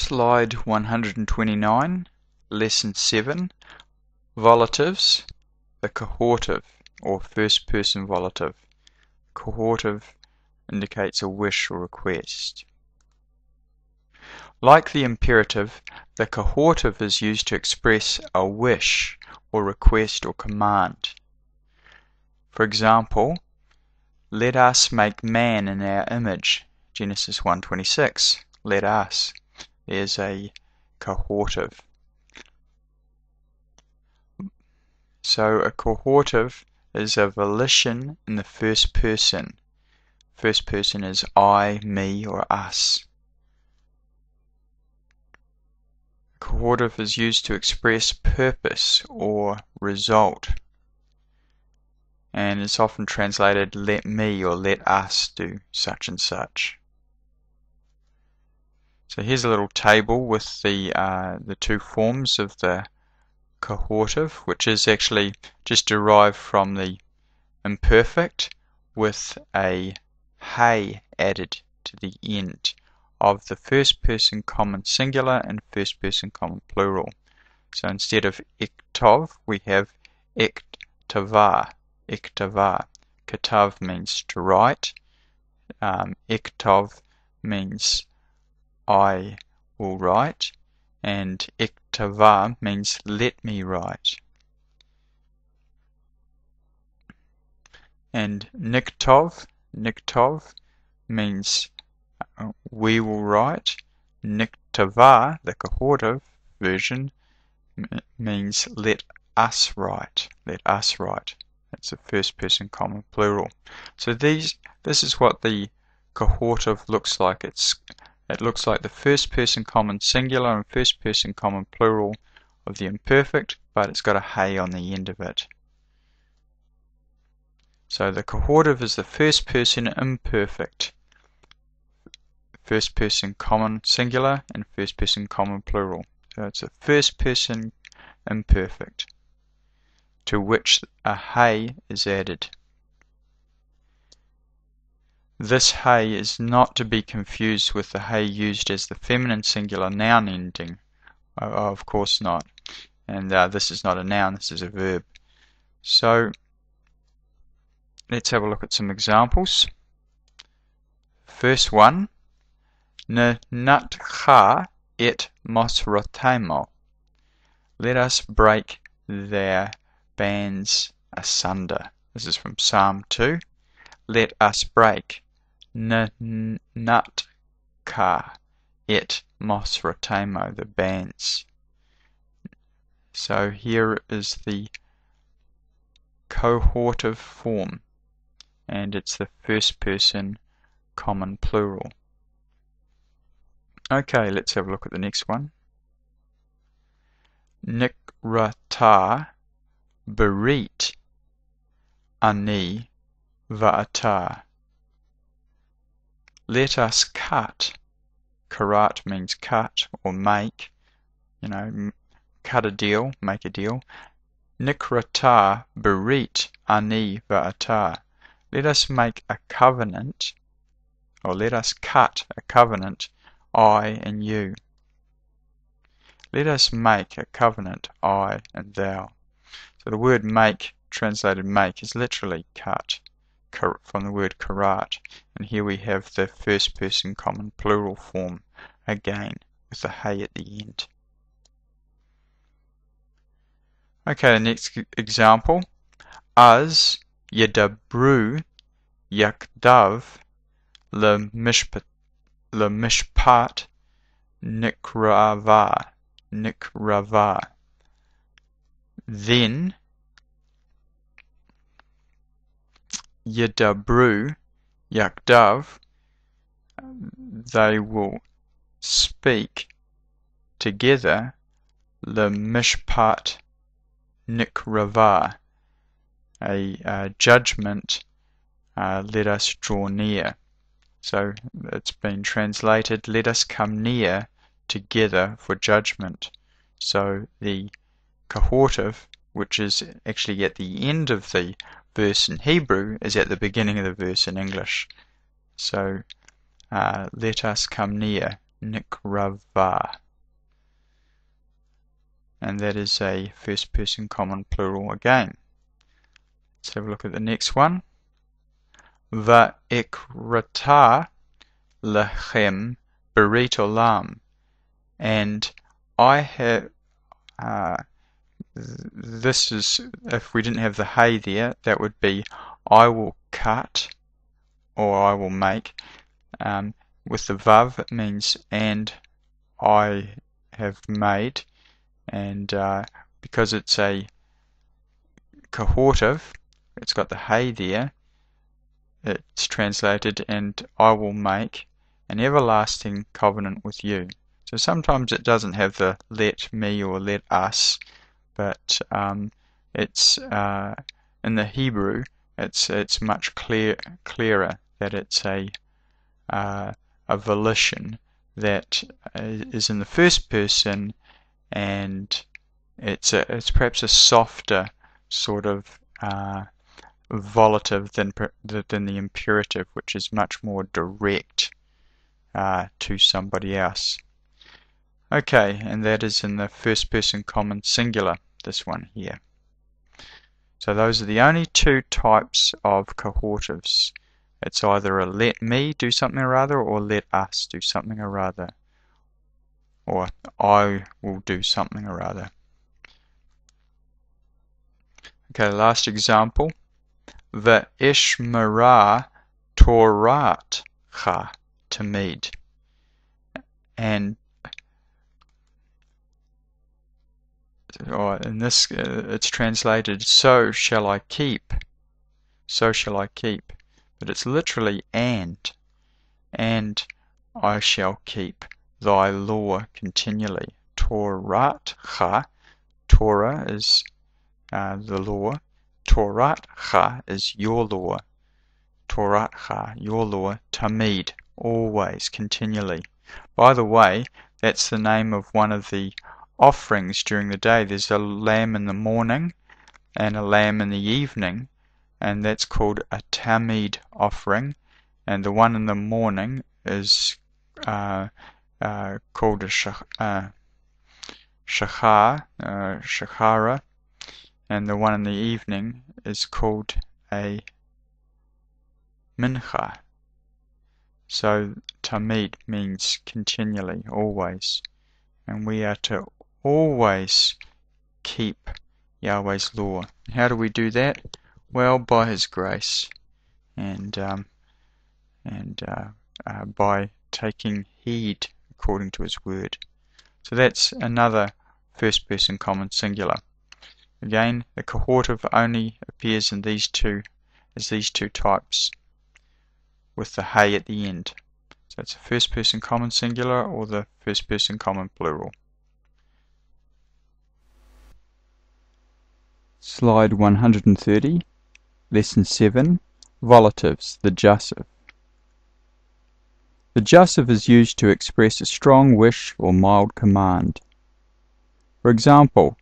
Slide 129, Lesson 7, Volitives, the cohortive or first person volitive. Cohortive indicates a wish or request. Like the imperative, the cohortive is used to express a wish or request or command. For example, let us make man in our image, Genesis 1:26. Let us. There's a cohortive. So a cohortive is a volition in the first person. First person is I, me, or us. Cohortive is used to express purpose or result, and it's often translated let me or let us do such and such. So here's a little table with the two forms of the cohortive, which is actually just derived from the imperfect with a hey added to the end of the first person common singular and first person common plural. So instead of iktov we have iktava. Iktava. Katav means to write. Iktov means I will write, and iktava means let me write. And niktov means we will write. Niktava, the cohortive version, means let us write. Let us write. That's the first person common plural. So this is what the cohortive looks like. It looks like the first person common singular and first person common plural of the imperfect, but it's got a hey on the end of it. So the cohortive is the first person imperfect, first person common singular and first person common plural. So it's a first person imperfect to which a hey is added. This hey is not to be confused with the hey used as the feminine singular noun ending. Of course not. And this is not a noun, this is a verb. So let's have a look at some examples. First one, Natcha et mosrotemo. Let us break their bands asunder. This is from Psalm 2. Let us break. Natka et mosrotemo, the bands. So here is the cohortive form, and it's the first person common plural. Okay, let's have a look at the next one. Nikrata berit ani va'ata. Let us cut. Karat means cut or make. Cut a deal, make a deal. Nikrata berit ani va'ata. Let us make a covenant, or let us cut a covenant, I and you. Let us make a covenant, I and thou. So the word make, translated make, is literally cut, from the word karat. And here we have the first person common plural form again, with the hey at the end. Okay, the next example. Az yedabru yakdav le mishpat nikrava. Then yedabru yakdav, they will speak together, le mishpat nikrava, a judgment, let us draw near. So it's been translated, let us come near together for judgment. So the cohortive, which is actually at the end of the verse in Hebrew, is at the beginning of the verse in English. So let us come near nikrava. And that is a first person common plural again. Let's have a look at the next one. Va'ikrata lechem berit olam. And I have, this is, if we didn't have the hey there, that would be I will cut or I will make. With the vav, it means and I have made. And because it's a cohortive, it's got the hey there, it's translated, and I will make an everlasting covenant with you. So sometimes it doesn't have the let me or let us, but it's in the Hebrew it's much clearer that it's a volition that is in the first person, and it's perhaps a softer sort of volitive than the imperative, which is much more direct to somebody else. Okay, and that is in the first person common singular, this one here. So those are the only two types of cohortives. It's either a let me do something or other, or let us do something or other, or I will do something or other. Okay, last example. Ve'ishmara Toratcha tamid. And in this, it's translated, so shall I keep. So shall I keep. But it's literally and I shall keep thy law continually. Toratcha, Torah is the law. Toratcha is your law. Toratcha, your law. Tamid, always, continually. By the way, that's the name of one of the offerings during the day. There's a lamb in the morning and a lamb in the evening, and that's called a tamid offering. And the one in the morning is called a shachara, and the one in the evening is called a mincha. So tamid means continually, always, and we are to always keep Yahweh's law. How do we do that? Well, by His grace, and by taking heed according to His word. So that's another first person common singular. Again, the cohortive only appears in these two types with the hey at the end. So it's a first person common singular or the first person common plural. Slide 130, Lesson 7, Volitives, the Jussive. The Jussive is used to express a strong wish or mild command. For example,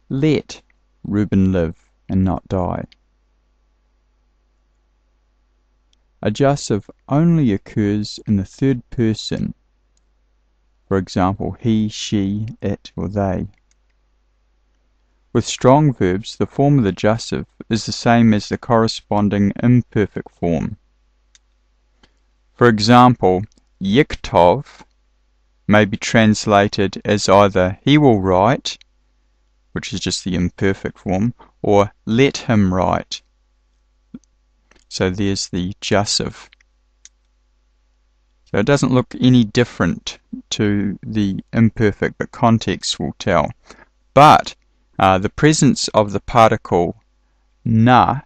let Reuben live and not die. A Jussive only occurs in the third person. For example, he, she, it, or they. With strong verbs, the form of the Jussive is the same as the corresponding imperfect form. For example, Yiktov may be translated as either he will write, which is just the imperfect form, or let him write. So there's the Jussive. So it doesn't look any different to the imperfect, but context will tell. But the presence of the particle na,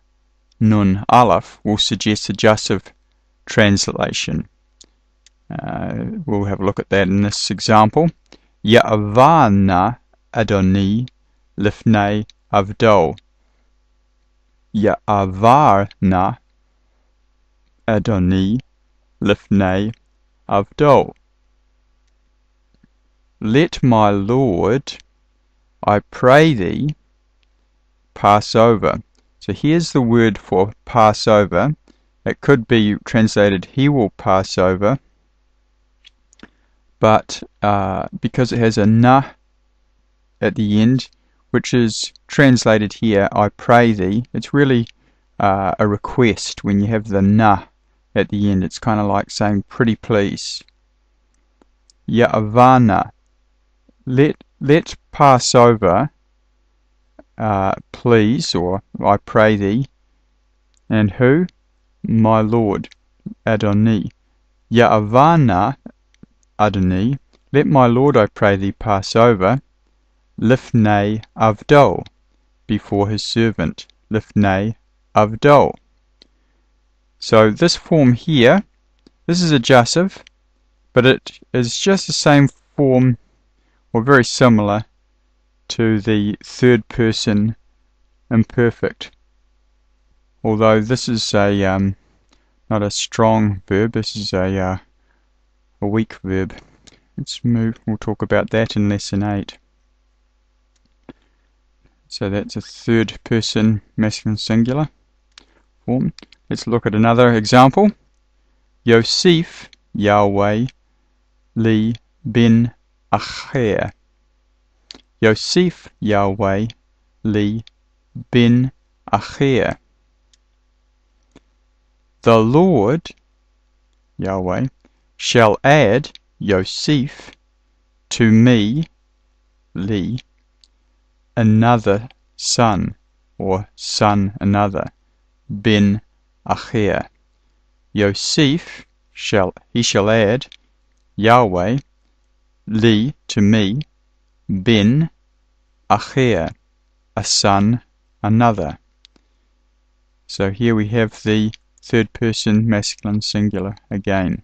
nun, aleph, will suggest a Jussive translation. We'll have a look at that in this example. Ya'avana Adoni lifnei avdo. Ya'avarna Adoni lifnei avdo. Let my Lord, I pray thee, pass over. So here's the word for pass over. It could be translated he will pass over, but because it has a na at the end, which is translated here, I pray thee, it's really a request when you have the na at the end. It's kind of like saying pretty please. Ya'avana, let pass over, please, or I pray thee. And who? My Lord, Adoni. Ya'avana, Adoni, let my Lord, I pray thee, pass over, Lifnei Avdol, before his servant, Lifnei Avdol. So this form here, this is a Jussive, but it is just the same form, or very similar, to the third person imperfect. Although this is a not a strong verb, this is a weak verb. Let's move, we'll talk about that in lesson 8. So that's a third person masculine singular form. Let's look at another example. Yosef, Yahweh, li bin Acher. Yosef, Yahweh, li bin Acher. The Lord, Yahweh, shall add, Yosef, to me, li, another son, or son another, bin Acher. Yosef shall add, Yahweh, li, to me, bin Acher, a son another. So here we have the third person masculine singular again.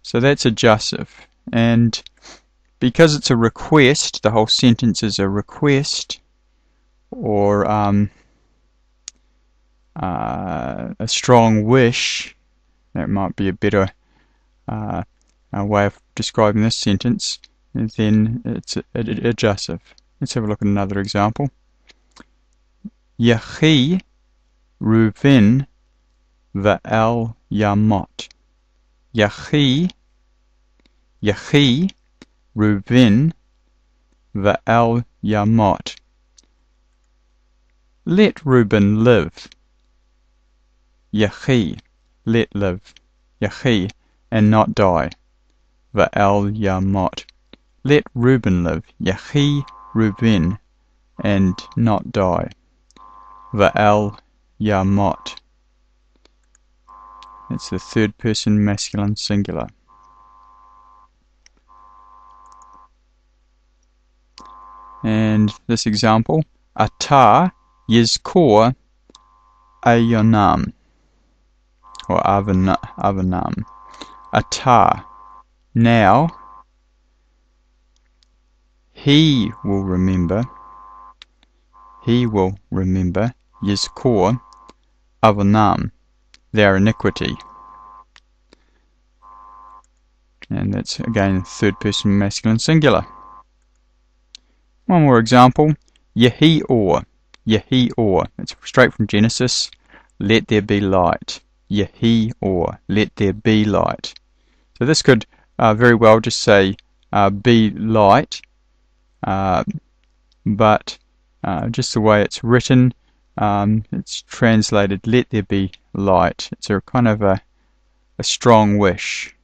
So that's a Jussive, and because it's a request, the whole sentence is a request, or a strong wish. That might be a better way of describing this sentence. And then it's a Jussive. Let's have a look at another example. Yehi Reuven va'el Yamot. Yehi Reuven va'el Yamot. Let Reuben live. Yehi, let live. Yehi, and not die. Va'el Yamot. Let Reuben live. Yehi Reuben, and not die. Va'el Yamot. It's the third person masculine singular. And this example, Ata Yizkor Ayonam, or Avanam. Ata, now, he will remember, Yizkor Avanam, their iniquity. And that's again third person masculine singular. One more example, Yehi-or. Yehi-or. It's straight from Genesis. Let there be light. Yehi-or. Let there be light. So this could very well just say be light, but just the way it's written, it's translated let there be light. It's a kind of a strong wish,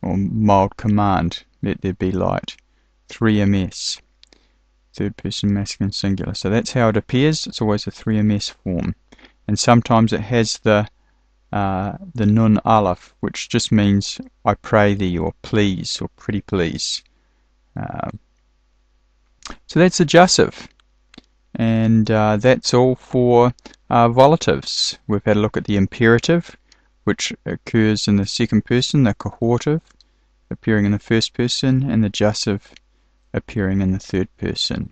or mild command. Let there be light. 3ms, third person masculine singular. So that's how it appears. It's always a 3ms form, and sometimes it has the nun aleph, which just means I pray thee, or please, or pretty please. So that's a Jussive, and that's all for volitives. We've had a look at the imperative, which occurs in the second person, the cohortive appearing in the first person, and the Jussive appearing in the third person.